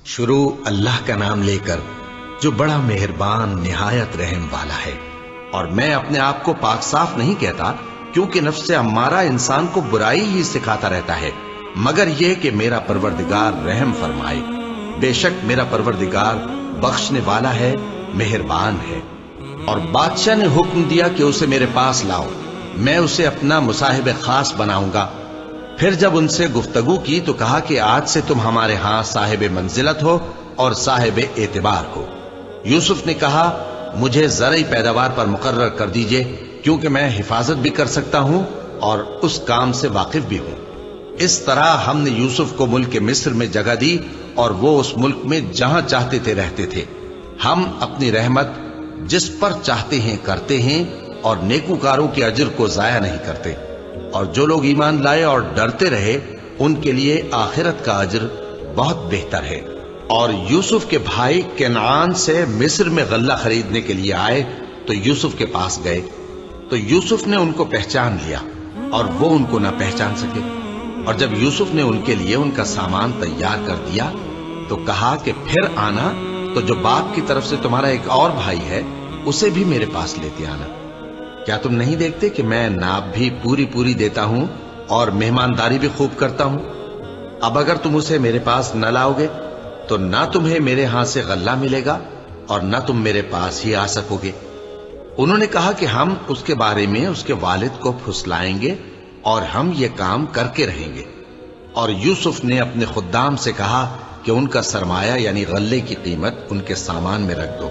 شروع اللہ کا نام لے کر جو بڑا مہربان نہایت رحم والا ہے۔ اور میں اپنے آپ کو پاک صاف نہیں کہتا، کیونکہ نفس امارہ انسان کو برائی ہی سکھاتا رہتا ہے، مگر یہ کہ میرا پروردگار رحم فرمائے۔ بے شک میرا پروردگار بخشنے والا ہے، مہربان ہے۔ اور بادشاہ نے حکم دیا کہ اسے میرے پاس لاؤ، میں اسے اپنا مصاحب خاص بناؤں گا۔ پھر جب ان سے گفتگو کی تو کہا کہ آج سے تم ہمارے ہاں صاحب منزلت ہو اور صاحب اعتبار ہو۔ یوسف نے کہا مجھے زرعی پیداوار پر مقرر کر دیجئے، کیونکہ میں حفاظت بھی کر سکتا ہوں اور اس کام سے واقف بھی ہوں۔ اس طرح ہم نے یوسف کو ملک مصر میں جگہ دی اور وہ اس ملک میں جہاں چاہتے تھے رہتے تھے۔ ہم اپنی رحمت جس پر چاہتے ہیں کرتے ہیں اور نیکوکاروں کے اجر کو ضائع نہیں کرتے۔ اور جو لوگ ایمان لائے اور ڈرتے رہے ان کے لیے آخرت کا اجر بہت بہتر ہے۔ اور یوسف کے بھائی کنعان سے مصر میں غلہ خریدنے کے لیے آئے تو یوسف کے پاس گئے، تو یوسف نے ان کو پہچان لیا اور وہ ان کو نہ پہچان سکے۔ اور جب یوسف نے ان کے لیے ان کا سامان تیار کر دیا تو کہا کہ پھر آنا تو جو باپ کی طرف سے تمہارا ایک اور بھائی ہے اسے بھی میرے پاس لیتے آنا۔ کیا تم نہیں دیکھتے کہ میں ناب بھی پوری دیتا ہوں اور مہمانداری بھی خوب کرتا ہوں؟ اب اگر تم اسے میرے پاس نہ لاؤ گے تو نہ تمہیں میرے ہاں سے غلہ ملے گا اور نہ تم میرے پاس ہی آ سکو گے۔ انہوں نے کہا کہ ہم اس کے بارے میں اس کے والد کو پھسلائیں گے اور ہم یہ کام کر کے رہیں گے۔ اور یوسف نے اپنے خدام سے کہا کہ ان کا سرمایہ یعنی غلے کی قیمت ان کے سامان میں رکھ دو۔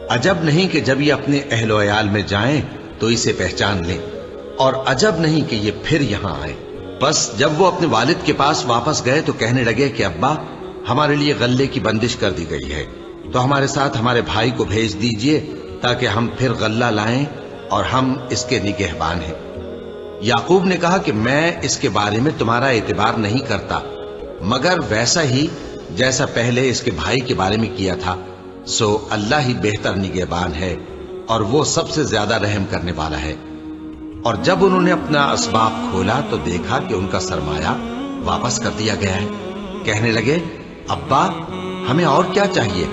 عجب نہیں کہ جب یہ اپنے اہل و عیال میں جائیں تو اسے پہچان لیں، اور عجب نہیں کہ یہ پھر یہاں آئے۔ بس جب وہ اپنے والد کے پاس واپس گئے تو کہنے لگے کہ ابا ہمارے لیے غلے کی بندش کر دی گئی ہے، تو ہمارے ساتھ ہمارے بھائی کو بھیج دیجئے تاکہ ہم پھر غلہ لائیں اور ہم اس کے نگہبان ہیں۔ یعقوب نے کہا کہ میں اس کے بارے میں تمہارا اعتبار نہیں کرتا، مگر ویسا ہی جیسا پہلے اس کے بھائی کے بارے میں کیا تھا، سو اللہ ہی بہتر نگہبان ہے اور وہ سب سے زیادہ رحم کرنے والا ہے۔ اور جب انہوں نے اپنا اسباب کھولا تو دیکھا کہ ان کا سرمایہ واپس کر دیا گیا ہے۔ کہنے لگے ابا ہمیں اور کیا چاہیے،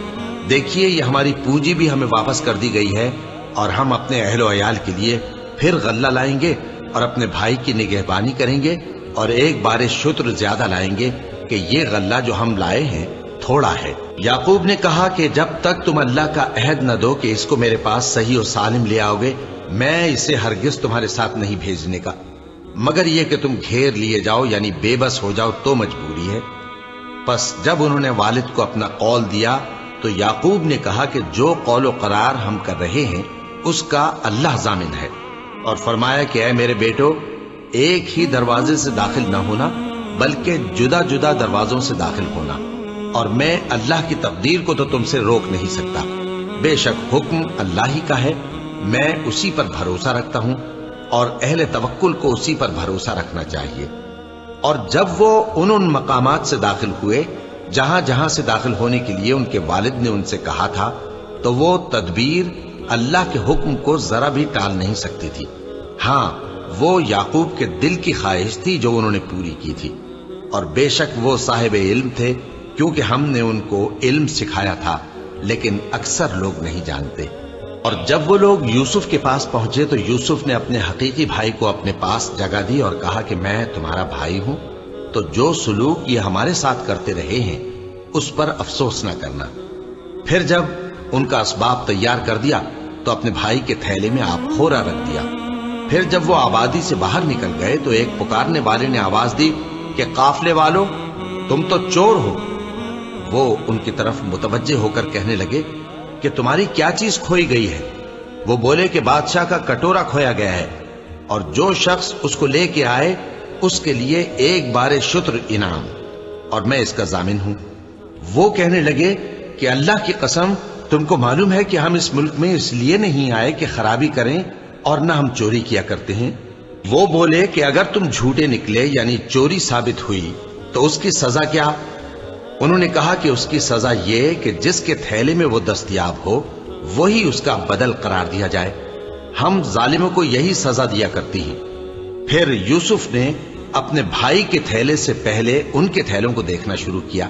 دیکھیے یہ ہماری پونجی بھی ہمیں واپس کر دی گئی ہے، اور ہم اپنے اہل و عیال کے لیے پھر غلہ لائیں گے اور اپنے بھائی کی نگہبانی کریں گے، اور ایک بار شتر زیادہ لائیں گے کہ یہ غلہ جو ہم لائے ہیں تھوڑا ہے۔ یعقوب نے کہا کہ جب تک تم اللہ کا عہد نہ دو کہ اس کو میرے پاس صحیح و سالم لے آؤ گے، میں اسے ہرگز تمہارے ساتھ نہیں بھیجنے کا، مگر یہ کہ تم گھیر لیے جاؤ یعنی بے بس ہو جاؤ تو مجبوری ہے۔ پس جب انہوں نے والد کو اپنا قول دیا تو یعقوب نے کہا کہ جو قول و قرار ہم کر رہے ہیں اس کا اللہ ضامن ہے، اور فرمایا کہ اے میرے بیٹو ایک ہی دروازے سے داخل نہ ہونا بلکہ جدا جدا دروازوں سے داخل ہونا، اور میں اللہ کی تقدیر کو تو تم سے روک نہیں سکتا۔ بے شک حکم اللہ ہی کا ہے، میں اسی پر بھروسہ رکھتا ہوں، اور اہل توکل کو اسی پر بھروسہ رکھنا چاہیے۔ اور جب وہ ان مقامات سے داخل ہوئے جہاں جہاں سے داخل ہونے کے لیے ان کے والد نے ان سے کہا تھا، تو وہ تدبیر اللہ کے حکم کو ذرا بھی ٹال نہیں سکتی تھی۔ ہاں وہ یعقوب کے دل کی خواہش تھی جو انہوں نے پوری کی تھی، اور بے شک وہ صاحب علم تھے، کیونکہ ہم نے ان کو علم سکھایا تھا، لیکن اکثر لوگ نہیں جانتے۔ اور جب وہ لوگ یوسف کے پاس پہنچے تو یوسف نے اپنے حقیقی بھائی کو اپنے پاس جگہ دی اور کہا کہ میں تمہارا بھائی ہوں، تو جو سلوک یہ ہمارے ساتھ کرتے رہے ہیں اس پر افسوس نہ کرنا۔ پھر جب ان کا اسباب تیار کر دیا تو اپنے بھائی کے تھیلے میں آپ خورا رکھ دیا۔ پھر جب وہ آبادی سے باہر نکل گئے تو ایک پکارنے والے نے آواز دی کہ قافلے والو تم تو چور ہو۔ وہ ان کی طرف متوجہ ہو کر کہنے لگے کہ تمہاری کیا چیز کھوئی گئی ہے؟ وہ بولے کہ بادشاہ کا کٹورا کھویا گیا ہے، اور جو شخص اس کو لے کے آئے اس کے لیے ایک بار شتر انعام، اور میں اس کا ضامن ہوں۔ وہ کہنے لگے کہ اللہ کی قسم تم کو معلوم ہے کہ ہم اس ملک میں اس لیے نہیں آئے کہ خرابی کریں اور نہ ہم چوری کیا کرتے ہیں۔ وہ بولے کہ اگر تم جھوٹے نکلے یعنی چوری ثابت ہوئی تو اس کی سزا کیا؟ انہوں نے کہا کہ اس کی سزا یہ کہ جس کے تھیلے میں وہ دستیاب ہو وہی اس کا بدل قرار دیا جائے، ہم ظالموں کو یہی سزا دیا کرتی ہیں۔ پھر یوسف نے اپنے بھائی کے تھیلے سے پہلے ان کے تھیلوں کو دیکھنا شروع کیا،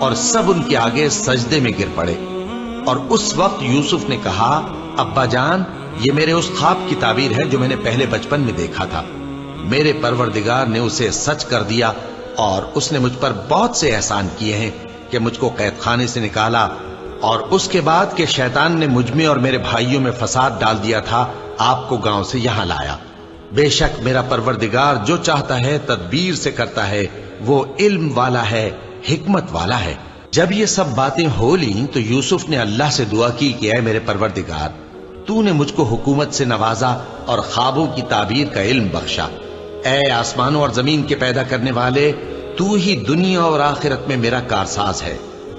اور سب ان کے آگے سجدے میں گر پڑے۔ اور اس وقت یوسف نے کہا، ابا جان، یہ میرے اس خواب کی تعبیر ہے جو میں نے پہلے بچپن میں دیکھا تھا۔ میرے پروردگار نے اسے سچ کر دیا اور اس نے مجھ پر بہت سے احسان کیے ہیں کہ مجھ کو قید خانے سے نکالا، اور اس کے بعد کہ شیطان نے مجھ میں اور میرے بھائیوں میں فساد ڈال دیا تھا، آپ کو گاؤں سے یہاں لایا۔ بے شک میرا پروردگار جو چاہتا ہے تدبیر سے کرتا ہے، وہ علم والا ہے، حکمت والا ہے۔ جب یہ سب باتیں ہو لیں تو یوسف نے اللہ سے دعا کی کہ اے میرے پروردگار، تو نے مجھ کو حکومت سے نوازا اور خوابوں کی تعبیر کا علم بخشا۔ اے آسمانوں اور زمین کے پیدا کرنے والے، تو ہی دنیا اور آخرت میں میرا کارساز ہے۔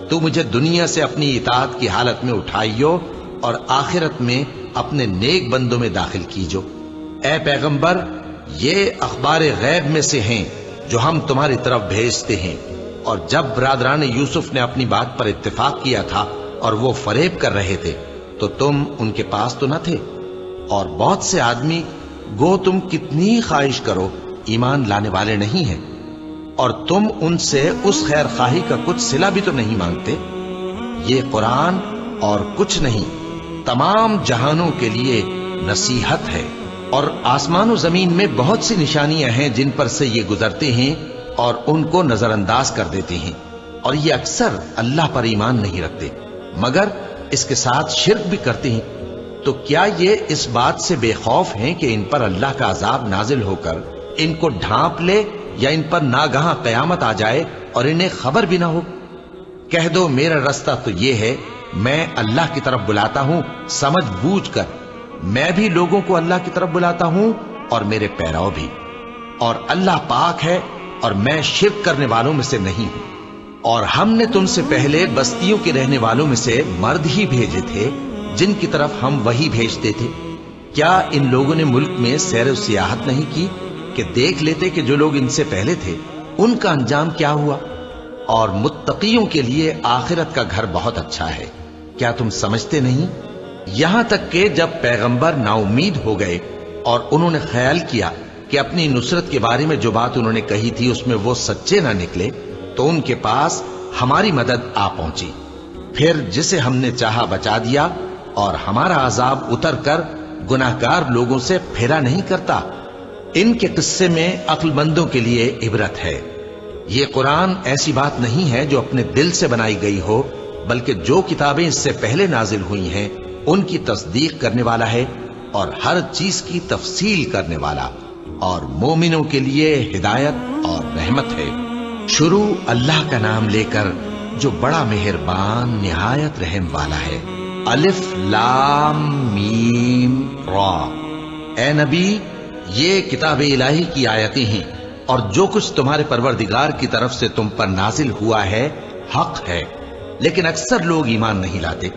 تو مجھے دنیا سے اپنی اطاعت کی حالت میں اٹھائیو اور آخرت میں اپنے نیک بندوں میں داخل کیجو۔ اے پیغمبر، یہ اخبار غیب میں سے ہیں جو ہم تمہاری طرف بھیجتے ہیں۔ اور جب برادران یوسف نے اپنی بات پر اتفاق کیا تھا اور وہ فریب کر رہے تھے تو تم ان کے پاس تو نہ تھے، اور بہت سے آدمی گو تم کتنی خواہش کرو ایمان لانے والے نہیں ہیں، اور تم ان سے اس خیر خواہی کا کچھ صلہ بھی تو نہیں مانگتے۔ یہ قرآن اور کچھ نہیں تمام جہانوں کے لیے نصیحت ہے، اور آسمان و زمین میں بہت سی نشانیاں ہیں جن پر سے یہ گزرتے ہیں اور ان کو نظر انداز کر دیتے ہیں، اور یہ اکثر اللہ پر ایمان نہیں رکھتے مگر اس کے ساتھ شرک بھی کرتے ہیں۔ تو کیا یہ اس بات سے بے خوف ہیں کہ ان پر اللہ کا عذاب نازل ہو کر ان کو ڈھانپ لے، یا ان پر ناگہاں قیامت آ جائے اور انہیں خبر بھی نہ ہو؟ کہہ دو میرا رستہ تو یہ ہے، میں اللہ کی طرف بلاتا ہوں سمجھ بوجھ کر، میں بھی لوگوں کو اللہ کی طرف بلاتا ہوں اور میرے پیرو بھی، اور اللہ پاک ہے اور میں شرک کرنے والوں میں سے نہیں ہوں۔ اور ہم نے تم سے پہلے بستیوں کے رہنے والوں میں سے مرد ہی بھیجے تھے جن کی طرف ہم وہی بھیجتے تھے۔ کیا ان لوگوں نے ملک میں سیر و سیاحت نہیں کی کہ دیکھ لیتے کہ جو لوگ ان سے پہلے تھے ان کا انجام کیا ہوا؟ اور متقیوں کے لیے آخرت کا گھر بہت اچھا ہے، کیا تم سمجھتے نہیں؟ یہاں تک کہ جب پیغمبر نا امید ہو گئے اور انہوں نے خیال کیا کہ اپنی نصرت کے بارے میں جو بات انہوں نے کہی تھی اس میں وہ سچے نہ نکلے، تو ان کے پاس ہماری مدد آ پہنچی۔ پھر جسے ہم نے چاہا بچا دیا، اور ہمارا عذاب اتر کر گناہگار لوگوں سے پھیرا نہیں کرتا۔ ان کے قصے میں عقل مندوں کے لیے عبرت ہے۔ یہ قرآن ایسی بات نہیں ہے جو اپنے دل سے بنائی گئی ہو، بلکہ جو کتابیں اس سے پہلے نازل ہوئی ہیں ان کی تصدیق کرنے والا ہے اور ہر چیز کی تفصیل کرنے والا، اور مومنوں کے لیے ہدایت اور رحمت ہے۔ شروع اللہ کا نام لے کر جو بڑا مہربان نہایت رحم والا ہے۔ الف لام میم را۔ اے نبی، یہ کتاب الہی کی آیتیں ہیں، اور جو کچھ تمہارے پروردگار کی طرف سے تم پر نازل ہوا ہے حق ہے، لیکن اکثر لوگ ایمان نہیں لاتے۔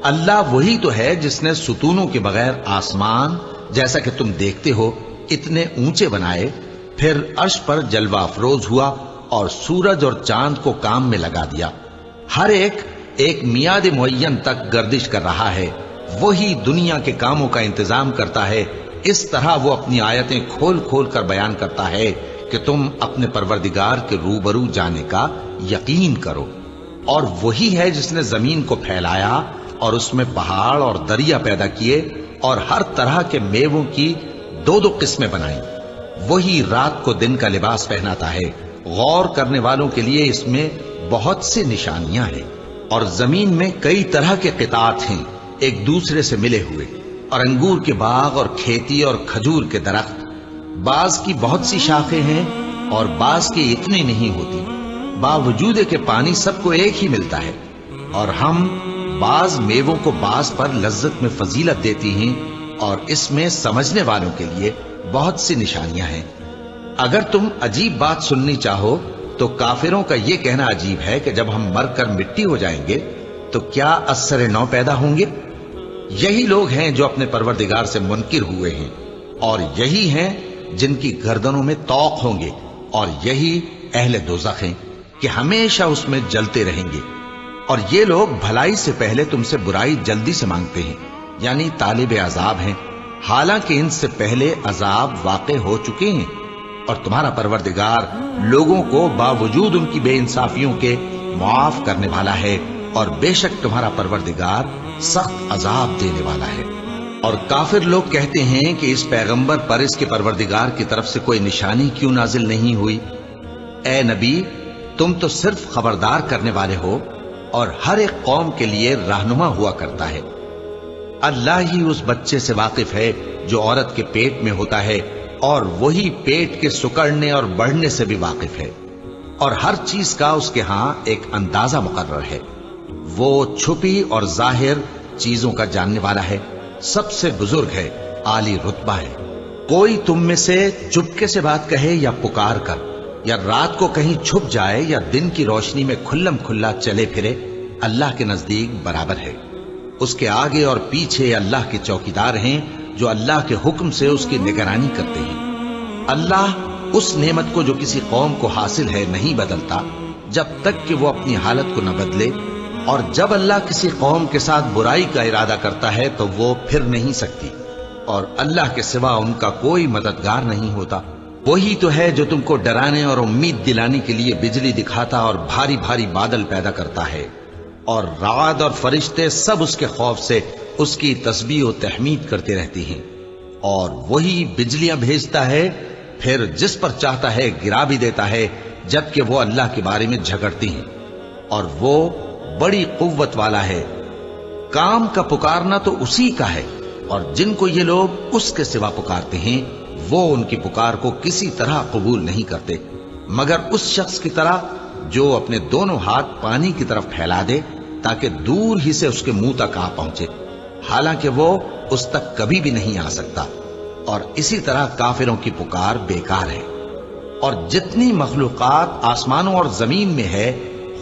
اللہ وہی تو ہے جس نے ستونوں کے بغیر آسمان جیسا کہ تم دیکھتے ہو اتنے اونچے بنائے، پھر عرش پر جلوہ افروز ہوا اور سورج اور چاند کو کام میں لگا دیا۔ ہر ایک میعاد معین تک گردش کر رہا ہے۔ وہی دنیا کے کاموں کا انتظام کرتا ہے۔ اس طرح وہ اپنی آیتیں کھول کھول کر بیان کرتا ہے کہ تم اپنے پروردگار کے روبرو جانے کا یقین کرو۔ اور وہی ہے جس نے زمین کو پھیلایا اور اس میں پہاڑ اور دریا پیدا کیے اور ہر طرح کے میووں کی دو دو قسمیں بنائیں۔ وہی رات کو دن کا لباس پہناتا ہے۔ غور کرنے والوں کے لیے اس میں بہت سی نشانیاں ہیں۔ اور زمین میں کئی طرح کے قطعات ہیں ایک دوسرے سے ملے ہوئے، اور انگور کے باغ اور کھیتی اور کھجور کے درخت، بعض کی بہت سی شاخیں ہیں اور بعض کی اتنی نہیں ہوتی، باوجود کہ پانی سب کو ایک ہی ملتا ہے۔ اور ہم بعض میووں کو بعض پر لذت میں فضیلت دیتی ہیں، اور اس میں سمجھنے والوں کے لیے بہت سی نشانیاں ہیں۔ اگر تم عجیب بات سننی چاہو تو کافروں کا یہ کہنا عجیب ہے کہ جب ہم مر کر مٹی ہو جائیں گے تو کیا از سر نو پیدا ہوں گے؟ یہی لوگ ہیں جو اپنے پروردگار سے منکر ہوئے ہیں، اور یہی ہیں جن کی گردنوں میں طوق ہوں گے، اور یہی اہل دوزخ ہیں کہ ہمیشہ اس میں جلتے رہیں گے۔ اور یہ لوگ بھلائی سے پہلے تم سے برائی جلدی سے مانگتے ہیں، یعنی طالب عذاب ہیں، حالانکہ ان سے پہلے عذاب واقع ہو چکے ہیں۔ اور تمہارا پروردگار لوگوں کو باوجود ان کی بے انصافیوں کے معاف کرنے والا ہے اور بے شک تمہارا پروردگار سخت عذاب دینے والا ہے۔ اور کافر لوگ کہتے ہیں کہ اس پیغمبر پر اس کے پروردگار کی طرف سے کوئی نشانی کیوں نازل نہیں ہوئی؟ اے نبی، تم تو صرف خبردار کرنے والے ہو اور ہر ایک قوم کے لیے رہنما ہوا کرتا ہے۔ اللہ ہی اس بچے سے واقف ہے جو عورت کے پیٹ میں ہوتا ہے، اور وہی پیٹ کے سکڑنے اور بڑھنے سے بھی واقف ہے، اور ہر چیز کا اس کے ہاں ایک اندازہ مقرر ہے۔ وہ چھپی اور ظاہر چیزوں کا جاننے والا ہے، سب سے بزرگ ہے، عالی رتبہ ہے۔ کوئی تم میں سے چپکے سے بات کہے یا پکار کر، یا رات کو کہیں چھپ جائے یا دن کی روشنی میں کھلم کھلا چلے پھرے، اللہ کے نزدیک برابر ہے۔ اس کے آگے اور پیچھے اللہ کے چوکیدار ہیں جو اللہ کے حکم سے اس کی نگرانی کرتے ہیں۔ اللہ اس نعمت کو جو کسی قوم کو حاصل ہے نہیں بدلتا جب تک کہ وہ اپنی حالت کو نہ بدلے، اور جب اللہ کسی قوم کے ساتھ برائی کا ارادہ کرتا ہے تو وہ پھر نہیں سکتی، اور اللہ کے سوا ان کا کوئی مددگار نہیں ہوتا۔ وہی تو ہے جو تم کو ڈرانے اور امید دلانے کے لیے بجلی دکھاتا اور بھاری بھاری بادل پیدا کرتا ہے، اور رعد اور فرشتے سب اس کے خوف سے اس کی تسبیح و تحمید کرتے رہتی ہیں۔ اور وہی بجلیاں بھیجتا ہے، پھر جس پر چاہتا ہے گرا بھی دیتا ہے، جبکہ وہ اللہ کے بارے میں جھگڑتی ہیں، اور وہ بڑی قوت والا ہے۔ کام کا پکارنا تو اسی کا ہے، اور جن کو یہ لوگ اس کے سوا پکارتے ہیں وہ ان کی پکار کو کسی طرح قبول نہیں کرتے، مگر اس شخص کی طرح جو اپنے دونوں ہاتھ پانی کی طرف پھیلا دے تاکہ دور ہی سے اس کے منہ تک آ پہنچے، حالانکہ وہ اس تک کبھی بھی نہیں آ سکتا۔ اور اسی طرح کافروں کی پکار بیکار ہے۔ اور جتنی مخلوقات آسمانوں اور زمین میں ہے،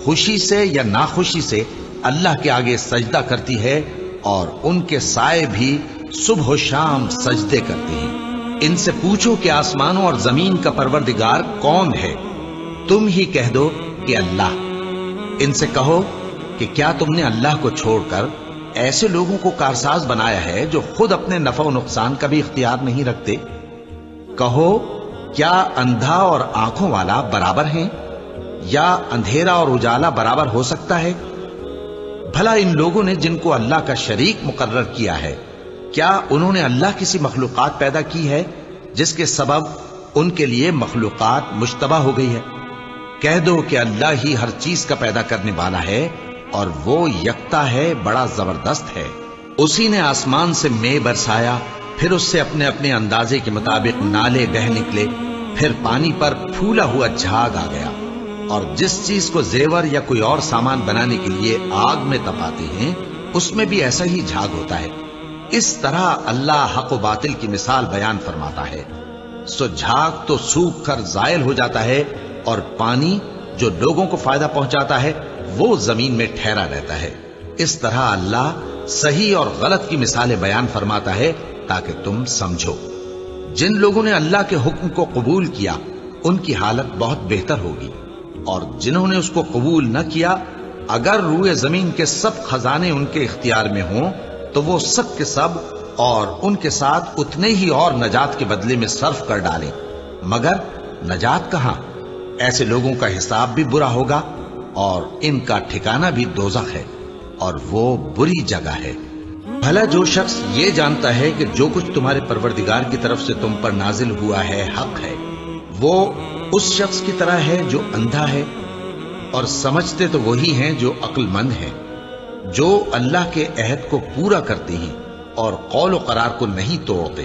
خوشی سے یا ناخوشی سے اللہ کے آگے سجدہ کرتی ہے، اور ان کے سائے بھی صبح و شام سجدے کرتے ہیں۔ ان سے پوچھو کہ آسمانوں اور زمین کا پروردگار کون ہے؟ تم ہی کہہ دو کہ اللہ۔ ان سے کہو کہ کیا تم نے اللہ کو چھوڑ کر ایسے لوگوں کو کارساز بنایا ہے جو خود اپنے نفع و نقصان کا بھی اختیار نہیں رکھتے؟ کہو کیا اندھا اور آنکھوں والا برابر ہیں، یا اندھیرا اور اجالا برابر ہو سکتا ہے؟ بھلا ان لوگوں نے جن کو اللہ کا شریک مقرر کیا ہے، کیا انہوں نے اللہ کسی مخلوقات پیدا کی ہے جس کے سبب ان کے لیے مخلوقات مشتبہ ہو گئی ہے؟ کہہ دو کہ اللہ ہی ہر چیز کا پیدا کرنے والا ہے، اور وہ یکتا ہے، بڑا زبردست ہے۔ اسی نے آسمان سے مے برسایا، پھر اس سے اپنے اپنے اندازے کے مطابق نالے بہ نکلے، پھر پانی پر پھولا ہوا جھاگ آ گیا۔ اور جس چیز کو زیور یا کوئی اور سامان بنانے کے لیے آگ میں تپاتے ہیں، اس میں بھی ایسا ہی جھاگ ہوتا ہے۔ اس طرح اللہ حق و باطل کی مثال بیان فرماتا ہے۔ سو جھاگ تو سوکھ کر زائل ہو جاتا ہے، اور پانی جو لوگوں کو فائدہ پہنچاتا ہے وہ زمین میں ٹھہرا رہتا ہے۔ اس طرح اللہ صحیح اور غلط کی مثالیں بیان فرماتا ہے تاکہ تم سمجھو۔ جن لوگوں نے اللہ کے حکم کو قبول کیا ان کی حالت بہت بہتر ہوگی، اور جنہوں نے اس کو قبول نہ کیا، اگر روئے زمین کے سب خزانے ان کے اختیار میں ہوں تو وہ سب کے سب اور ان کے ساتھ اتنے ہی اور نجات کے بدلے میں صرف کر ڈالیں، مگر نجات کہاں؟ ایسے لوگوں کا حساب بھی برا ہوگا، اور ان کا ٹھکانہ بھی دوزخ ہے، اور وہ بری جگہ ہے۔ بھلا جو شخص یہ جانتا ہے کہ جو کچھ تمہارے پروردگار کی طرف سے تم پر نازل ہوا ہے حق ہے، وہ اس شخص کی طرح ہے جو اندھا ہے؟ اور سمجھتے تو وہی ہیں جو عقل مند ہیں، جو اللہ کے عہد کو پورا کرتے ہیں اور قول و قرار کو نہیں توڑتے،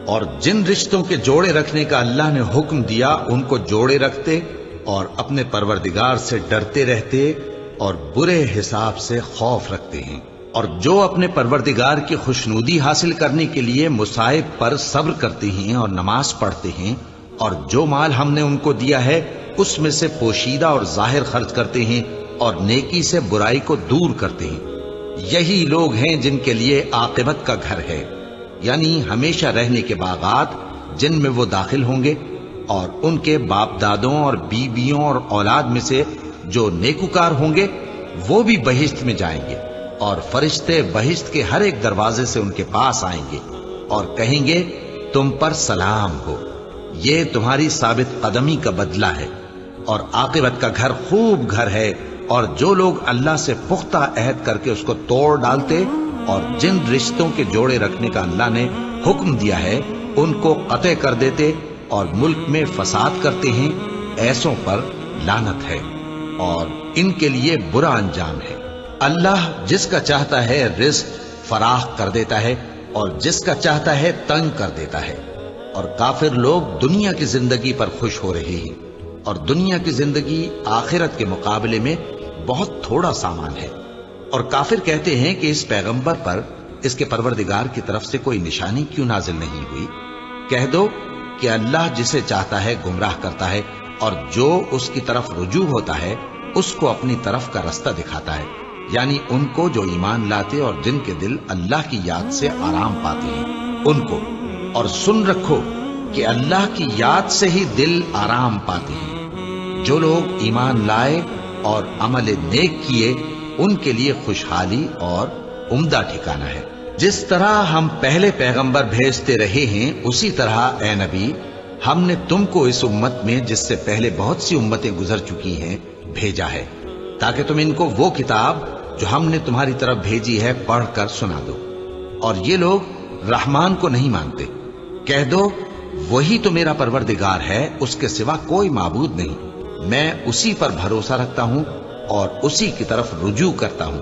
اور جن رشتوں کے جوڑے رکھنے کا اللہ نے حکم دیا ان کو جوڑے رکھتے، اور اپنے پروردگار سے ڈرتے رہتے اور برے حساب سے خوف رکھتے ہیں، اور جو اپنے پروردگار کی خوشنودی حاصل کرنے کے لیے مصائب پر صبر کرتے ہیں اور نماز پڑھتے ہیں، اور جو مال ہم نے ان کو دیا ہے اس میں سے پوشیدہ اور ظاہر خرچ کرتے ہیں، اور نیکی سے برائی کو دور کرتے ہیں۔ یہی لوگ ہیں جن کے لیے عاقبت کا گھر ہے، یعنی ہمیشہ رہنے کے باغات جن میں وہ داخل ہوں گے، اور ان کے باپ دادوں اور بیویوں اور اولاد میں سے جو نیکوکار ہوں گے وہ بھی بہشت میں جائیں گے، اور فرشتے بہشت کے ہر ایک دروازے سے ان کے پاس آئیں گے اور کہیں گے تم پر سلام ہو، یہ تمہاری ثابت قدمی کا بدلہ ہے، اور عاقبت کا گھر خوب گھر ہے، اور جو لوگ اللہ سے پختہ عہد کر کے اس کو توڑ ڈالتے اور جن رشتوں کے جوڑے رکھنے کا اللہ نے حکم دیا ہے ان کو قطع کر دیتے اور ملک میں فساد کرتے ہیں، ایسوں پر لعنت ہے اور ان کے لیے برا انجام ہے۔ اللہ جس کا چاہتا ہے رزق فراخ کر دیتا ہے اور جس کا چاہتا ہے تنگ کر دیتا ہے، اور کافر لوگ دنیا کی زندگی پر خوش ہو رہے ہیں، اور دنیا کی زندگی آخرت کے مقابلے میں بہت تھوڑا سامان ہے۔ اور کافر کہتے ہیں کہ اس پیغمبر پر اس کے پروردگار کی طرف سے کوئی نشانی کیوں نازل نہیں ہوئی؟ کہہ دو کہ اللہ جسے چاہتا ہے گمراہ کرتا ہے، اور جو اس کی طرف رجوع ہوتا ہے اس کو اپنی طرف کا رستہ دکھاتا ہے، یعنی ان کو جو ایمان لاتے اور جن کے دل اللہ کی یاد سے آرام پاتے ہیں ان کو۔ اور سن رکھو کہ اللہ کی یاد سے ہی دل آرام پاتے ہیں۔ جو لوگ ایمان لائے اور عمل نیک کیے ان کے لیے خوشحالی اور عمدہ ٹھکانہ ہے۔ جس طرح ہم پہلے پیغمبر بھیجتے رہے ہیں اسی طرح اے نبی ہم نے تم کو اس امت میں جس سے پہلے بہت سی امتیں گزر چکی ہیں بھیجا ہے، تاکہ تم ان کو وہ کتاب جو ہم نے تمہاری طرف بھیجی ہے پڑھ کر سنا دو۔ اور یہ لوگ رحمان کو نہیں مانتے۔ کہہ دو وہی تو میرا پروردگار ہے، اس کے سوا کوئی معبود نہیں، میں اسی پر بھروسہ رکھتا ہوں اور اسی کی طرف رجوع کرتا ہوں۔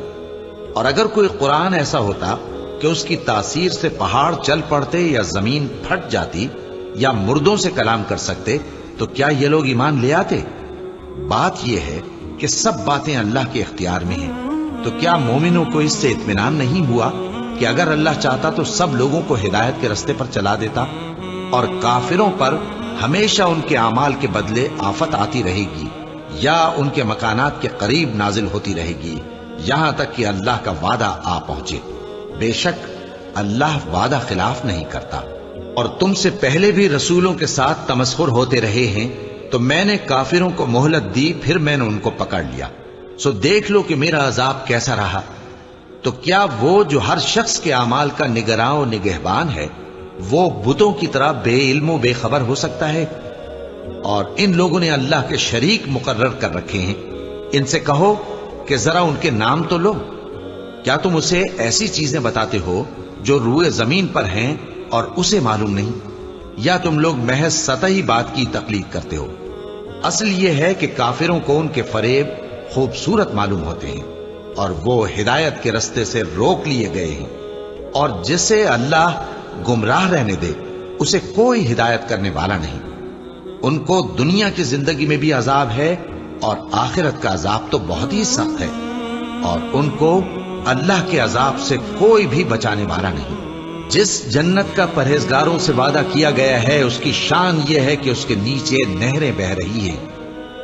اور اگر کوئی قرآن ایسا ہوتا کہ اس کی تاثیر سے پہاڑ چل پڑتے یا زمین پھٹ جاتی یا مردوں سے کلام کر سکتے تو کیا یہ لوگ ایمان لے آتے؟ بات یہ ہے کہ سب باتیں اللہ کے اختیار میں ہیں، تو کیا مومنوں کو اس سے اطمینان نہیں ہوا کہ اگر اللہ چاہتا تو سب لوگوں کو ہدایت کے رستے پر چلا دیتا؟ اور کافروں پر ہمیشہ ان کے اعمال کے بدلے آفت آتی رہے گی یا ان کے مکانات کے قریب نازل ہوتی رہے گی، یہاں تک کہ اللہ کا وعدہ آ پہنچے۔ بے شک اللہ وعدہ خلاف نہیں کرتا۔ اور تم سے پہلے بھی رسولوں کے ساتھ تمسخر ہوتے رہے ہیں، تو میں نے کافروں کو مہلت دی، پھر میں نے ان کو پکڑ لیا، سو دیکھ لو کہ میرا عذاب کیسا رہا۔ تو کیا وہ جو ہر شخص کے اعمال کا نگراں و نگہبان ہے وہ بتوں کی طرح بے علم و بے خبر ہو سکتا ہے؟ اور ان لوگوں نے اللہ کے شریک مقرر کر رکھے ہیں۔ ان سے کہو کہ ذرا ان کے نام تو لو۔ کیا تم اسے ایسی چیزیں بتاتے ہو جو روئے زمین پر ہیں اور اسے معلوم نہیں، یا تم لوگ محض سطحی بات کی تقلید کرتے ہو؟ اصل یہ ہے کہ کافروں کو ان کے فریب خوبصورت معلوم ہوتے ہیں اور وہ ہدایت کے رستے سے روک لیے گئے ہیں، اور جسے اللہ گمراہ رہنے دے اسے کوئی ہدایت کرنے والا نہیں۔ ان کو دنیا کی زندگی میں بھی عذاب ہے اور آخرت کا عذاب تو بہت ہی سخت ہے، اور ان کو اللہ کے عذاب سے کوئی بھی بچانے والا نہیں۔ جس جنت کا پرہیزگاروں سے وعدہ کیا گیا ہے اس کی شان یہ ہے کہ اس کے نیچے نہریں بہہ رہی ہیں،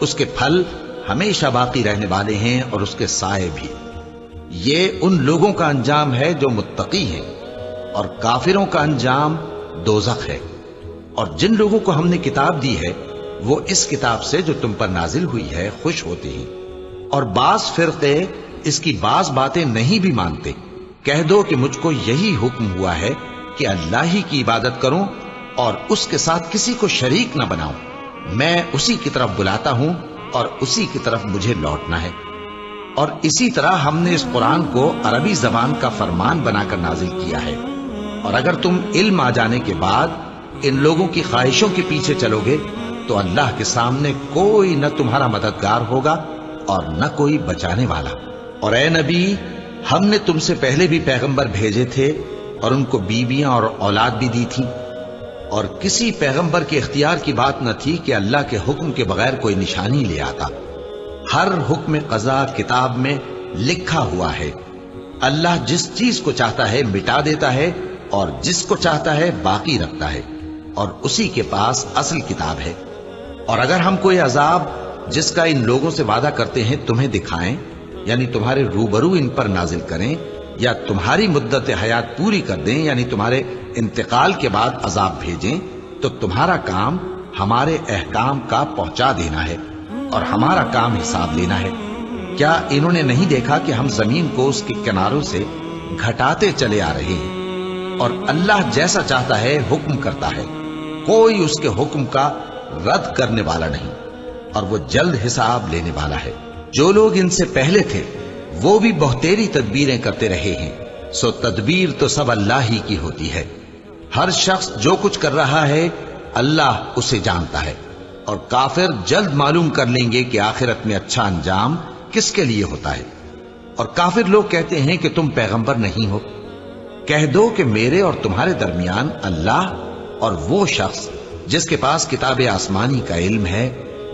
اس کے پھل ہمیشہ باقی رہنے والے ہیں اور اس کے سائے بھی۔ یہ ان لوگوں کا انجام ہے جو متقی ہیں، اور کافروں کا انجام دوزخ ہے۔ اور جن لوگوں کو ہم نے کتاب دی ہے وہ اس کتاب سے جو تم پر نازل ہوئی ہے خوش ہوتے ہیں، اور بعض فرقے اس کی بعض باتیں نہیں بھی مانتے۔ کہہ دو کہ مجھ کو یہی حکم ہوا ہے کہ اللہ ہی کی عبادت کروں اور اس کے ساتھ کسی کو شریک نہ بناؤں۔ میں اسی کی طرف بلاتا ہوں اور اسی کی طرف مجھے لوٹنا ہے۔ اور اسی طرح ہم نے اس قرآن کو عربی زبان کا فرمان بنا کر نازل کیا ہے، اور اگر تم علم آ جانے کے بعد ان لوگوں کی خواہشوں کے پیچھے چلو گے تو اللہ کے سامنے کوئی نہ تمہارا مددگار ہوگا اور نہ کوئی بچانے والا۔ اور اے نبی ہم نے تم سے پہلے بھی پیغمبر بھیجے تھے اور ان کو بیویاں اور اولاد بھی دی تھی، اور کسی پیغمبر کے اختیار کی بات نہ تھی کہ اللہ کے حکم کے بغیر کوئی نشانی لے آتا۔ ہر حکم قضا کتاب میں لکھا ہوا ہے۔ اللہ جس چیز کو چاہتا ہے مٹا دیتا ہے اور جس کو چاہتا ہے باقی رکھتا ہے، اور اسی کے پاس اصل کتاب ہے۔ اور اگر ہم کوئی عذاب جس کا ان لوگوں سے وعدہ کرتے ہیں تمہیں دکھائیں، یعنی تمہارے روبرو ان پر نازل کریں، یا تمہاری مدت حیات پوری کر دیں یعنی تمہارے انتقال کے بعد عذاب بھیجیں، تو تمہارا کام ہمارے احکام کا پہنچا دینا ہے اور ہمارا کام حساب لینا ہے۔ کیا انہوں نے نہیں دیکھا کہ ہم زمین کو اس کے کناروں سے گھٹاتے چلے آ رہے ہیں، اور اللہ جیسا چاہتا ہے حکم کرتا ہے، کوئی اس کے حکم کا رد کرنے والا نہیں، اور وہ جلد حساب لینے والا ہے۔ جو لوگ ان سے پہلے تھے وہ بھی بہتیری تدبیریں کرتے رہے ہیں، سو تدبیر تو سب اللہ ہی کی ہوتی ہے۔ ہر شخص جو کچھ کر رہا ہے اللہ اسے جانتا ہے، اور کافر جلد معلوم کر لیں گے کہ آخرت میں اچھا انجام کس کے لیے ہوتا ہے۔ اور کافر لوگ کہتے ہیں کہ تم پیغمبر نہیں ہو۔ کہہ دو کہ میرے اور تمہارے درمیان اللہ اور وہ شخص جس کے پاس کتاب آسمانی کا علم ہے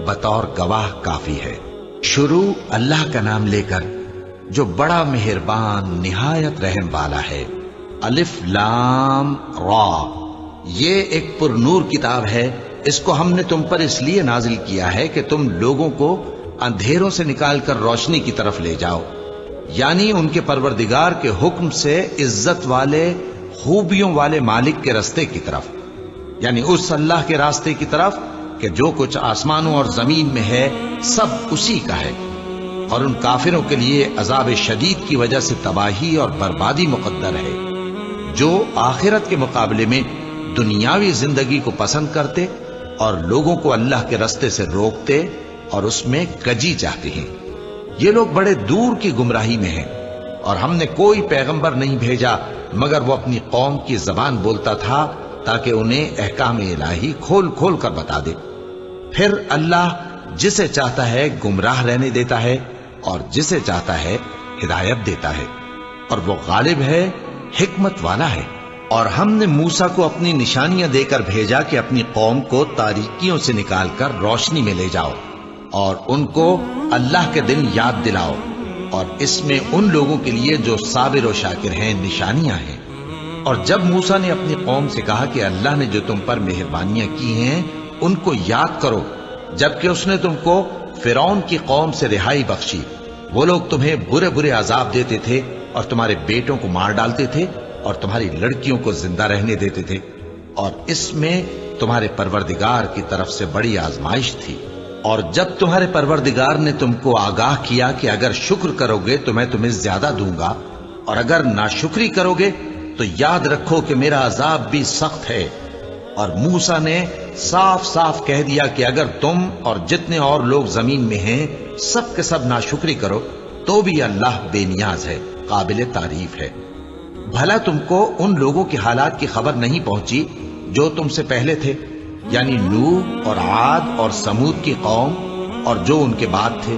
بطور گواہ کافی ہے۔ شروع اللہ کا نام لے کر جو بڑا مہربان نہایت رحم والا ہے۔ الف لام را، یہ ایک پر نور کتاب ہے، اس کو ہم نے تم پر اس لیے نازل کیا ہے کہ تم لوگوں کو اندھیروں سے نکال کر روشنی کی طرف لے جاؤ، یعنی ان کے پروردگار کے حکم سے عزت والے خوبیوں والے مالک کے راستے کی طرف، یعنی اس اللہ کے راستے کی طرف کہ جو کچھ آسمانوں اور زمین میں ہے سب اسی کا ہے۔ اور ان کافروں کے لیے عذاب شدید کی وجہ سے تباہی اور بربادی مقدر ہے، جو آخرت کے مقابلے میں دنیاوی زندگی کو پسند کرتے اور لوگوں کو اللہ کے راستے سے روکتے اور اس میں کجی چاہتے ہیں۔ یہ لوگ بڑے دور کی گمراہی میں ہیں، اور ہم نے کوئی پیغمبر نہیں بھیجا مگر وہ اپنی قوم کی زبان بولتا تھا تاکہ انہیں احکام الہی کھول کھول کر بتا دے۔ پھر اللہ جسے چاہتا ہے گمراہ رہنے دیتا ہے اور جسے چاہتا ہے ہدایت دیتا ہے، اور وہ غالب ہے، حکمت والا ہے۔ اور ہم نے موسیٰ کو اپنی نشانیاں دے کر بھیجا کہ اپنی قوم کو تاریکیوں سے نکال کر روشنی میں لے جاؤ اور ان کو اللہ کے دن یاد دلاؤ، اور اس میں ان لوگوں کے لیے جو صابر و شاکر ہیں نشانیاں ہیں۔ اور جب موسیٰ نے اپنی قوم سے کہا کہ اللہ نے جو تم پر مہربانیاں کی ہیں ان کو یاد کرو، جبکہ اس نے تم کو فرعون کی قوم سے رہائی بخشی، وہ لوگ تمہیں برے برے عذاب دیتے تھے اور تمہارے بیٹوں کو مار ڈالتے تھے اور تمہاری لڑکیوں کو زندہ رہنے دیتے تھے، اور اس میں تمہارے پروردگار کی طرف سے بڑی آزمائش تھی۔ اور جب تمہارے پروردگار نے تم کو آگاہ کیا کہ اگر شکر کرو گے تو میں تمہیں زیادہ دوں گا، اور اگر ناشکری کرو گے تو یاد رکھو کہ میرا عذاب بھی سخت ہے۔ اور موسیٰ نے صاف صاف کہہ دیا کہ اگر تم اور جتنے اور لوگ زمین میں ہیں سب کے سب ناشکری کرو تو بھی اللہ بے نیاز ہے، قابل تعریف ہے۔ بھلا تم کو ان لوگوں کے حالات کی خبر نہیں پہنچی جو تم سے پہلے تھے، یعنی نوح اور عاد اور سمود کی قوم اور جو ان کے بعد تھے،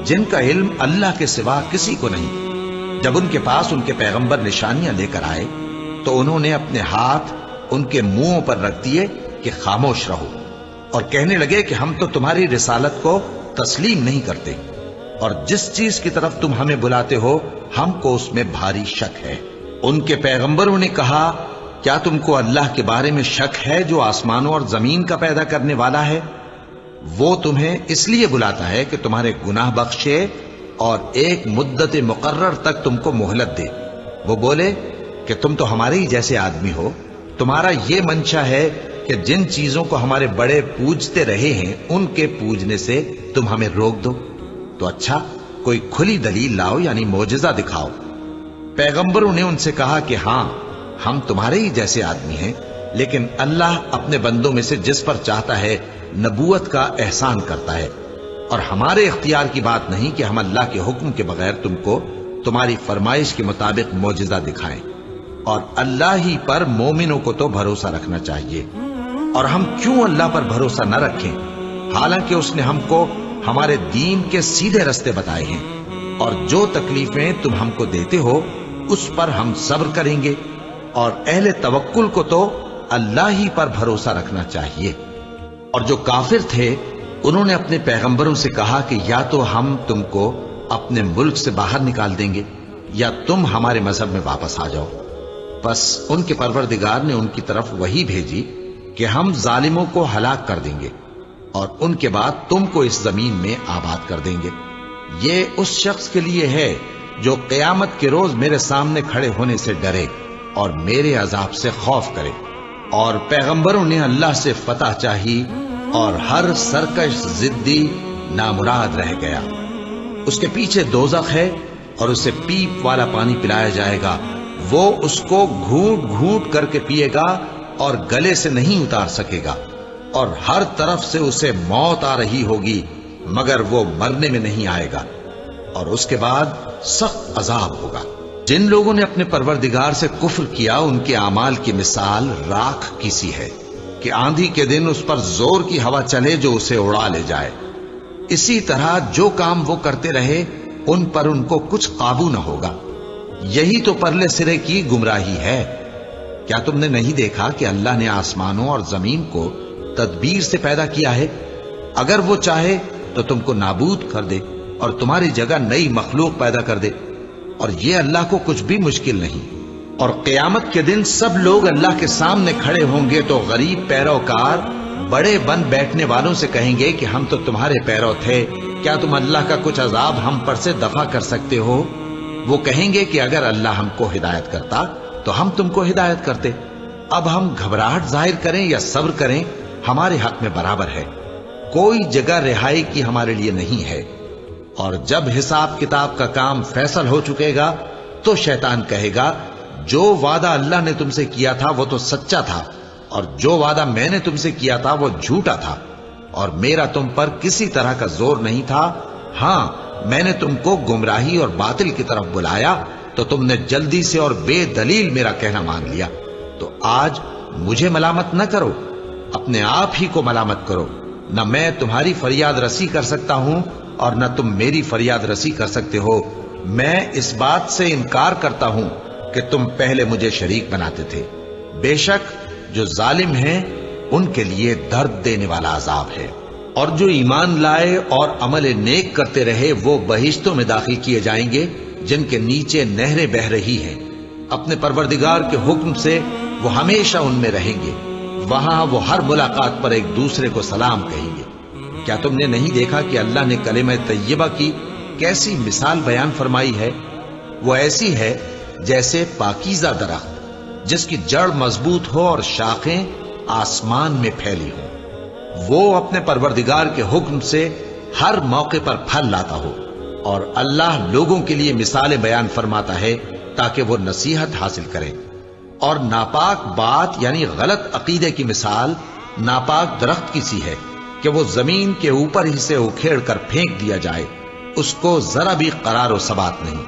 جن کا علم اللہ کے سوا کسی کو نہیں۔ جب ان کے پاس ان کے پیغمبر نشانیاں لے کر آئے تو انہوں نے اپنے ہاتھ ان کے منہوں پر رکھ دیے کہ خاموش رہو، اور کہنے لگے کہ ہم تو تمہاری رسالت کو تسلیم نہیں کرتے، اور جس چیز کی طرف تم ہمیں بلاتے ہو ہم کو اس میں بھاری شک ہے۔ ان کے پیغمبروں نے کہا کیا تم کو اللہ کے بارے میں شک ہے جو آسمانوں اور زمین کا پیدا کرنے والا ہے؟ وہ تمہیں اس لیے بلاتا ہے کہ تمہارے گناہ بخشے اور ایک مدت مقرر تک تم کو مہلت دے۔ وہ بولے کہ تم تو ہمارے ہی جیسے آدمی ہو، تمہارا یہ منشا ہے کہ جن چیزوں کو ہمارے بڑے پوجتے رہے ہیں ان کے پوجنے سے تم ہمیں روک دو، تو اچھا کوئی کھلی دلیل لاؤ، یعنی معجزہ دکھاؤ۔ پیغمبروں نے ان سے کہا کہ ہاں ہم تمہارے ہی جیسے آدمی ہیں، لیکن اللہ اپنے بندوں میں سے جس پر چاہتا ہے نبوت کا احسان کرتا ہے، اور ہمارے اختیار کی بات نہیں کہ ہم اللہ کے حکم کے بغیر تم کو تمہاری فرمائش کے مطابق معجزہ دکھائیں، اور اللہ ہی پر مومنوں کو تو بھروسہ رکھنا چاہیے۔ اور ہم کیوں اللہ پر بھروسہ نہ رکھیں حالانکہ اس نے ہم کو ہمارے دین کے سیدھے رستے بتائے ہیں، اور جو تکلیفیں تم ہم کو دیتے ہو اس پر ہم صبر کریں گے، اور اہل توکل کو تو اللہ ہی پر بھروسہ رکھنا چاہیے۔ اور جو کافر تھے انہوں نے اپنے پیغمبروں سے کہا کہ یا تو ہم تم کو اپنے ملک سے باہر نکال دیں گے یا تم ہمارے مذہب میں واپس آ جاؤ۔ بس ان کے پروردگار نے ان کی طرف وحی بھیجی کہ ہم ظالموں کو ہلاک کر دیں گے اور ان کے بعد تم کو اس زمین میں آباد کر دیں گے۔ یہ اس شخص کے لیے ہے جو قیامت کے روز میرے سامنے کھڑے ہونے سے ڈرے اور میرے عذاب سے خوف کرے۔ اور پیغمبروں نے اللہ سے فتح چاہی اور ہر سرکش ضدی نامراد رہ گیا۔ اس کے پیچھے دوزخ ہے اور اسے پیپ والا پانی پلایا جائے گا، وہ اس کو گھونٹ گھونٹ کر کے پیے گا اور گلے سے نہیں اتار سکے گا، اور ہر طرف سے اسے موت آ رہی ہوگی مگر وہ مرنے میں نہیں آئے گا۔ اور اس کے بعد سخت عذاب ہوگا۔ جن لوگوں نے اپنے پروردگار سے کفر کیا ان کے اعمال کی مثال راکھ کی سی ہے کہ آندھی کے دن اس پر زور کی ہوا چلے جو اسے اڑا لے جائے۔ اسی طرح جو کام وہ کرتے رہے ان پر ان کو کچھ قابو نہ ہوگا۔ یہی تو پرلے سرے کی گمراہی ہے۔ کیا تم نے نہیں دیکھا کہ اللہ نے آسمانوں اور زمین کو تدبیر سے پیدا کیا ہے؟ اگر وہ چاہے تو تم کو نابود کر دے اور تمہاری جگہ نئی مخلوق پیدا کر دے، اور یہ اللہ کو کچھ بھی مشکل نہیں۔ اور قیامت کے دن سب لوگ اللہ کے سامنے کھڑے ہوں گے تو غریب پیروکار بڑے بن بیٹھنے والوں سے کہیں گے کہ ہم تو تمہارے پیرو تھے، کیا تم اللہ کا کچھ عذاب ہم پر سے دفع کر سکتے ہو؟ وہ کہیں گے کہ اگر اللہ ہم کو ہدایت کرتا تو ہم تم کو ہدایت کرتے۔ اب ہم گھبراہٹ ظاہر کریں یا صبر کریں ہمارے حق میں برابر ہے، کوئی جگہ رہائی کی ہمارے لیے نہیں ہے۔ اور جب حساب کتاب کا کام فیصل ہو چکے گا تو شیطان کہے گا جو وعدہ اللہ نے تم سے کیا تھا وہ تو سچا تھا، اور جو وعدہ میں نے تم سے کیا تھا وہ جھوٹا تھا، اور میرا تم پر کسی طرح کا زور نہیں تھا۔ ہاں، میں نے تم کو گمراہی اور باطل کی طرف بلایا تو تم نے جلدی سے اور بے دلیل میرا کہنا مان لیا۔ تو آج مجھے ملامت نہ کرو، اپنے آپ ہی کو ملامت کرو۔ نہ میں تمہاری فریاد رسی کر سکتا ہوں اور نہ تم میری فریاد رسی کر سکتے ہو۔ میں اس بات سے انکار کرتا ہوں کہ تم پہلے مجھے شریک بناتے تھے۔ بے شک جو ظالم ہیں ان کے لیے درد دینے والا عذاب ہے۔ اور جو ایمان لائے اور عمل نیک کرتے رہے وہ بہشتوں میں داخل کیے جائیں گے جن کے نیچے نہریں بہہ رہی ہیں۔ اپنے پروردگار کے حکم سے وہ ہمیشہ ان میں رہیں گے، وہاں وہ ہر ملاقات پر ایک دوسرے کو سلام کہیں گے۔ کیا تم نے نہیں دیکھا کہ اللہ نے کلمہ طیبہ کی کیسی مثال بیان فرمائی ہے؟ وہ ایسی ہے جیسے پاکیزہ درخت جس کی جڑ مضبوط ہو اور شاخیں آسمان میں پھیلی ہوں۔ وہ اپنے پروردگار کے حکم سے ہر موقع پر پھل لاتا ہو، اور اللہ لوگوں کے لیے مثالیں بیان فرماتا ہے تاکہ وہ نصیحت حاصل کریں۔ اور ناپاک بات یعنی غلط عقیدے کی مثال ناپاک درخت کی سی ہے کہ وہ زمین کے اوپر ہی سے اکھیڑ کر پھینک دیا جائے، اس کو ذرا بھی قرار و ثبات نہیں۔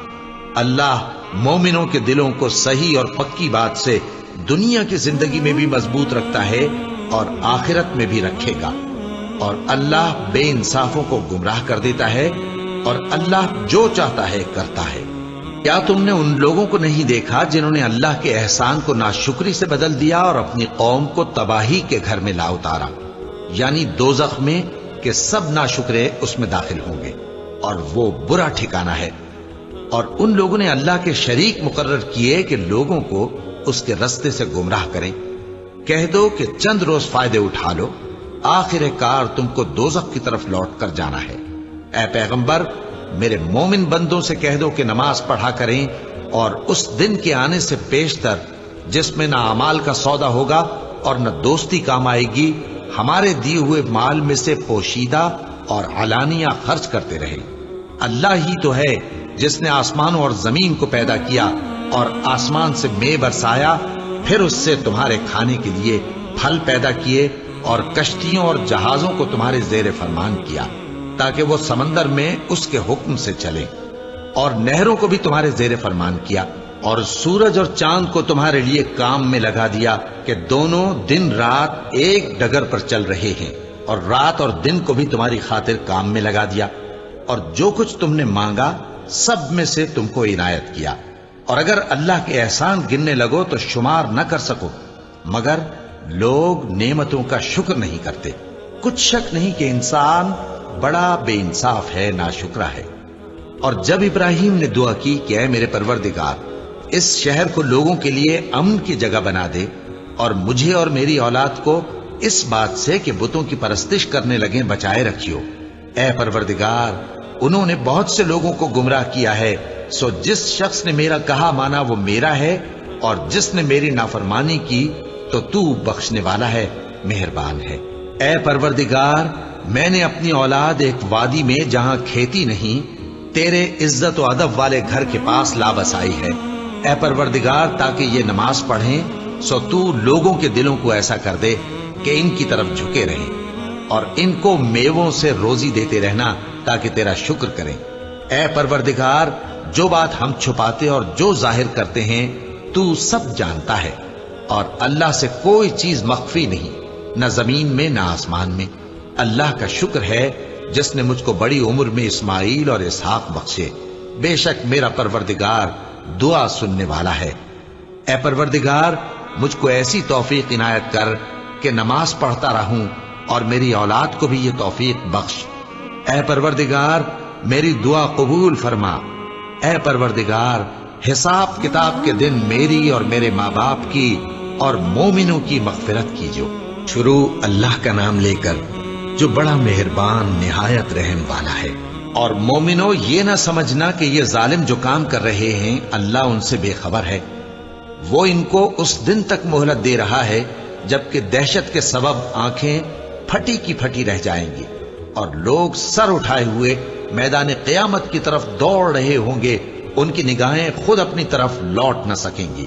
اللہ مومنوں کے دلوں کو صحیح اور پکی بات سے دنیا کی زندگی میں بھی مضبوط رکھتا ہے اور آخرت میں بھی رکھے گا، اور اللہ بے انصافوں کو گمراہ کر دیتا ہے، اور اللہ جو چاہتا ہے کرتا ہے۔ کیا تم نے ان لوگوں کو نہیں دیکھا جنہوں نے اللہ کے احسان کو ناشکری سے بدل دیا اور اپنی قوم کو تباہی کے گھر میں لا اتارا، یعنی دوزخ میں کہ سب ناشکرے اس میں داخل ہوں گے، اور وہ برا ٹھکانہ ہے۔ اور ان لوگوں نے اللہ کے شریک مقرر کیے کہ لوگوں کو اس کے رستے سے گمراہ کریں۔ کہہ دو کہ چند روز فائدے اٹھا لو، آخر کار تم کو دوزخ کی طرف لوٹ کر جانا ہے۔ اے پیغمبر، میرے مومن بندوں سے کہہ دو کہ نماز پڑھا کریں، اور اس دن کے آنے سے پیشتر جس میں نہ اعمال کا سودا ہوگا اور نہ دوستی کام آئے گی، ہمارے دیے ہوئے مال میں سے پوشیدہ اور علانیہ خرچ کرتے رہے۔ اللہ ہی تو ہے جس نے آسمانوں اور زمین کو پیدا کیا اور آسمان سے مے برسایا، پھر اس سے تمہارے کھانے کے لیے پھل پیدا کیے، اور کشتیوں اور جہازوں کو تمہارے زیر فرمان کیا تاکہ وہ سمندر میں اس کے حکم سے چلیں، اور نہروں کو بھی تمہارے زیر فرمان کیا، اور سورج اور چاند کو تمہارے لیے کام میں لگا دیا کہ دونوں دن رات ایک ڈگر پر چل رہے ہیں، اور رات اور دن کو بھی تمہاری خاطر کام میں لگا دیا، اور جو کچھ تم نے مانگا سب میں سے تم کو عنایت کیا۔ اور اگر اللہ کے احسان گننے لگو تو شمار نہ کر سکو، مگر لوگ نعمتوں کا شکر نہیں کرتے۔ کچھ شک نہیں کہ انسان بڑا بے انصاف ہے، ناشکرا ہے۔ اور جب ابراہیم نے دعا کی کہ اے میرے پروردگار، اس شہر کو لوگوں کے لیے امن کی جگہ بنا دے، اور مجھے اور میری اولاد کو اس بات سے کہ بتوں کی پرستش کرنے لگیں بچائے رکھیو۔ اے پروردگار، انہوں نے بہت سے لوگوں کو گمراہ کیا ہے، سو جس شخص نے میرا کہا مانا وہ میرا ہے، اور جس نے میری نافرمانی کی تو تو بخشنے والا ہے، مہربان ہے۔ اے پروردگار، میں نے اپنی اولاد ایک وادی میں جہاں کھیتی نہیں تیرے عزت و ادب والے گھر کے پاس لا بسائی ہے۔ اے پروردگار، تاکہ یہ نماز پڑھیں، سو تو لوگوں کے دلوں کو ایسا کر دے کہ ان کی طرف جھکے رہیں، اور ان کو میووں سے روزی دیتے رہنا تاکہ تیرا شکر کریں۔ اے پروردگار، جو بات ہم چھپاتے اور جو ظاہر کرتے ہیں تو سب جانتا ہے، اور اللہ سے کوئی چیز مخفی نہیں، نہ زمین میں نہ آسمان میں۔ اللہ کا شکر ہے جس نے مجھ کو بڑی عمر میں اسماعیل اور اسحاق بخشے، بے شک میرا پروردگار دعا سننے والا ہے۔ اے پروردگار، مجھ کو ایسی توفیق عنایت کر کہ نماز پڑھتا رہوں، اور میری اولاد کو بھی یہ توفیق بخش۔ اے پروردگار، میری دعا قبول فرما۔ اے پروردگار، حساب کتاب کے دن میری اور میرے ماں باپ کی اور مومنوں کی مغفرت کیجو۔ شروع اللہ کا نام لے کر جو بڑا مہربان نہایت رحم والا ہے۔ اور مومنوں، یہ نہ سمجھنا کہ یہ ظالم جو کام کر رہے ہیں اللہ ان سے بے خبر ہے۔ وہ ان کو اس دن تک مہلت دے رہا ہے جبکہ دہشت کے سبب آنکھیں پھٹی کی پھٹی رہ جائیں گی، اور لوگ سر اٹھائے ہوئے میدان قیامت کی طرف دوڑ رہے ہوں گے۔ ان کی نگاہیں خود اپنی طرف لوٹ نہ سکیں گی،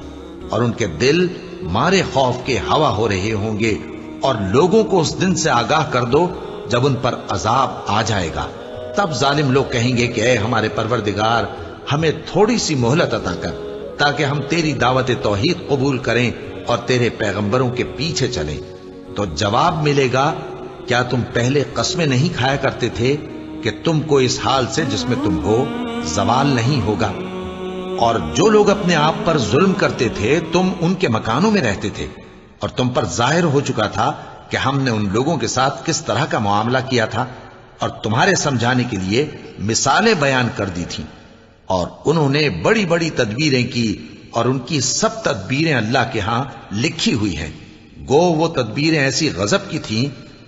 اور ان کے دل مارے خوف کے ہوا ہو رہے ہوں گے۔ اور لوگوں کو اس دن سے آگاہ کر دو جب ان پر عذاب آ جائے گا۔ تب ظالم لوگ کہیں گے کہ اے ہمارے پروردگار، ہمیں تھوڑی سی مہلت عطا کر تاکہ ہم تیری دعوت توحید قبول کریں اور تیرے پیغمبروں کے پیچھے چلیں۔ تو جواب ملے گا، کیا تم پہلے قسمیں نہیں کھایا کرتے تھے کہ تم کو اس حال سے جس میں تم ہو زوال نہیں ہوگا؟ اور جو لوگ اپنے آپ پر ظلم کرتے تھے تم ان کے مکانوں میں رہتے تھے، اور تم پر ظاہر ہو چکا تھا کہ ہم نے ان لوگوں کے ساتھ کس طرح کا معاملہ کیا تھا، اور تمہارے سمجھانے کے لیے مثالیں بیان کر دی تھیں۔ اور انہوں نے بڑی بڑی تدبیریں کی، اور ان کی سب تدبیریں اللہ کے ہاں لکھی ہوئی ہیں۔ گو وہ تدبیریں ایسی غضب کی تھیں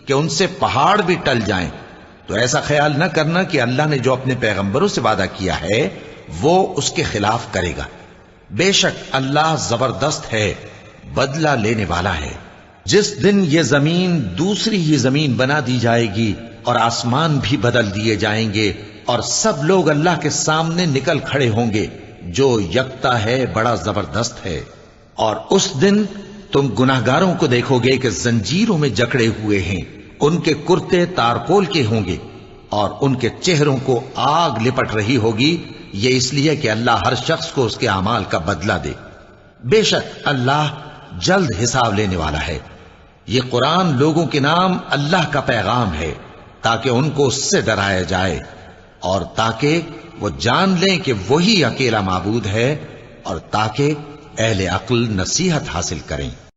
کہ ان سے پہاڑ بھی ٹل جائیں۔ تو ایسا خیال نہ کرنا کہ اللہ نے جو اپنے پیغمبروں سے وعدہ کیا ہے وہ اس کے خلاف کرے گا۔ بے شک اللہ زبردست ہے، بدلہ لینے والا ہے۔ جس دن یہ زمین دوسری ہی زمین بنا دی جائے گی اور آسمان بھی بدل دیے جائیں گے، اور سب لوگ اللہ کے سامنے نکل کھڑے ہوں گے، جو یکتا ہے بڑا زبردست ہے۔ اور اس دن تم گناہگاروں کو دیکھو گے کہ زنجیروں میں جکڑے ہوئے ہیں، ان کے کرتے تارکول کے ہوں گے، اور ان کے چہروں کو آگ لپٹ رہی ہوگی، یہ اس لیے کہ اللہ ہر شخص کو اس کے اعمال کا بدلہ دے۔ بے شک اللہ جلد حساب لینے والا ہے۔ یہ قرآن لوگوں کے نام اللہ کا پیغام ہے تاکہ ان کو اس سے ڈرایا جائے، اور تاکہ وہ جان لیں کہ وہی اکیلا معبود ہے، اور تاکہ اہل عقل نصیحت حاصل کریں۔